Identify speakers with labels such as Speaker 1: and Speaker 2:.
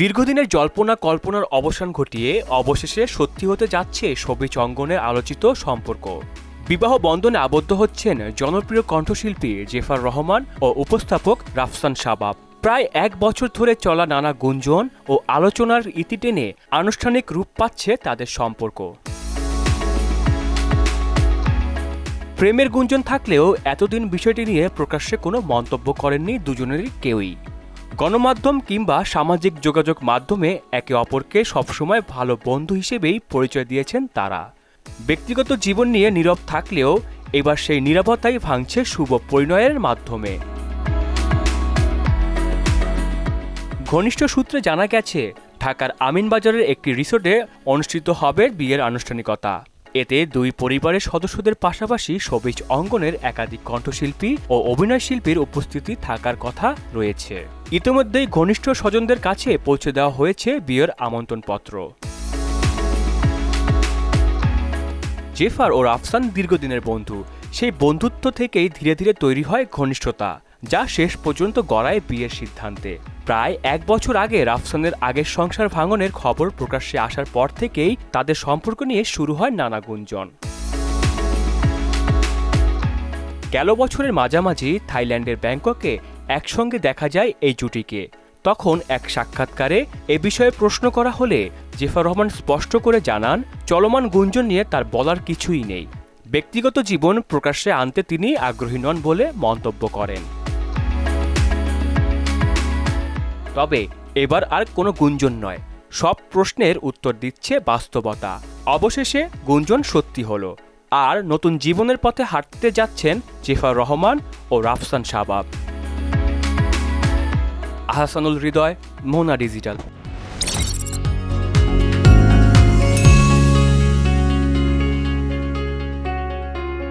Speaker 1: দীর্ঘদিনের জল্পনা কল্পনার অবসান ঘটিয়ে অবশেষে সত্যি হতে যাচ্ছে শোবিজ অঙ্গনের আলোচিত সম্পর্ক। বিবাহ বন্ধনে আবদ্ধ হচ্ছেন জনপ্রিয় কণ্ঠশিল্পী জেফার রহমান ও উপস্থাপক রাফসান শাবাব। প্রায় 1 বছর ধরে চলা নানা গুঞ্জন ও আলোচনার ইতি টেনে আনুষ্ঠানিক রূপ পাচ্ছে তাদের সম্পর্ক। প্রেমের গুঞ্জন থাকলেও এতদিন বিষয়টি নিয়ে প্রকাশ্যে কোনো মন্তব্য করেননি দুজনেরই কেউই। গণমাধ্যম কিংবা সামাজিক যোগাযোগ মাধ্যমে একে অপরকে সবসময় ভালো বন্ধু হিসেবেই পরিচয় দিয়েছেন তারা। ব্যক্তিগত জীবন নিয়ে নীরব থাকলেও এবার সেই নীরবতাই ভাঙছে শুভ পরিণয়ের মাধ্যমে। ঘনিষ্ঠ সূত্রে জানা গেছে, ঢাকার আমিনবাজারের একটি রিসোর্টে অনুষ্ঠিত হবে বিয়ের আনুষ্ঠানিকতা। এতে দুই পরিবারের সদস্যদের পাশাপাশি শোবিজ অঙ্গনের একাধিক কণ্ঠশিল্পী ও অভিনয় শিল্পীর উপস্থিতি থাকার কথা রয়েছে। ইতিমধ্যেই ঘনিষ্ঠ স্বজনদের কাছে পৌঁছে দেওয়া হয়েছে বিয়ের আমন্ত্রণপত্র। জেফার ও রাফসান দীর্ঘদিনের বন্ধু। সেই বন্ধুত্ব থেকেই ধীরে ধীরে তৈরি হয় ঘনিষ্ঠতা, যা শেষ পর্যন্ত গড়ায় বিয়ের সিদ্ধান্তে। প্রায় 1 বছর আগে রাফসানের আগের সংসার ভাঙনের খবর প্রকাশ্যে আসার পর থেকেই তাদের সম্পর্ক নিয়ে শুরু হয় নানা গুঞ্জন। গেল বছরের মাঝামাঝি থাইল্যান্ডের ব্যাংককে একসঙ্গে দেখা যায় এই জুটিকে। তখন এক সাক্ষাৎকারে এ বিষয়ে প্রশ্ন করা হলে জেফার রহমান স্পষ্ট করে জানান, চলমান গুঞ্জন নিয়ে তার বলার কিছুই নেই। ব্যক্তিগত জীবন প্রকাশ্যে আনতে তিনি আগ্রহী নন বলে মন্তব্য করেন। তবে এবার আর কোনো গুঞ্জন নয়, সব প্রশ্নের উত্তর দিচ্ছে বাস্তবতা। অবশেষে গুঞ্জন সত্যি হলো, আর নতুন জীবনের পথে হাঁটতে যাচ্ছেন জেফার রহমান ও রাফসান শাবাব। আহসানুল হৃদয়, মোনা ডিজিটাল।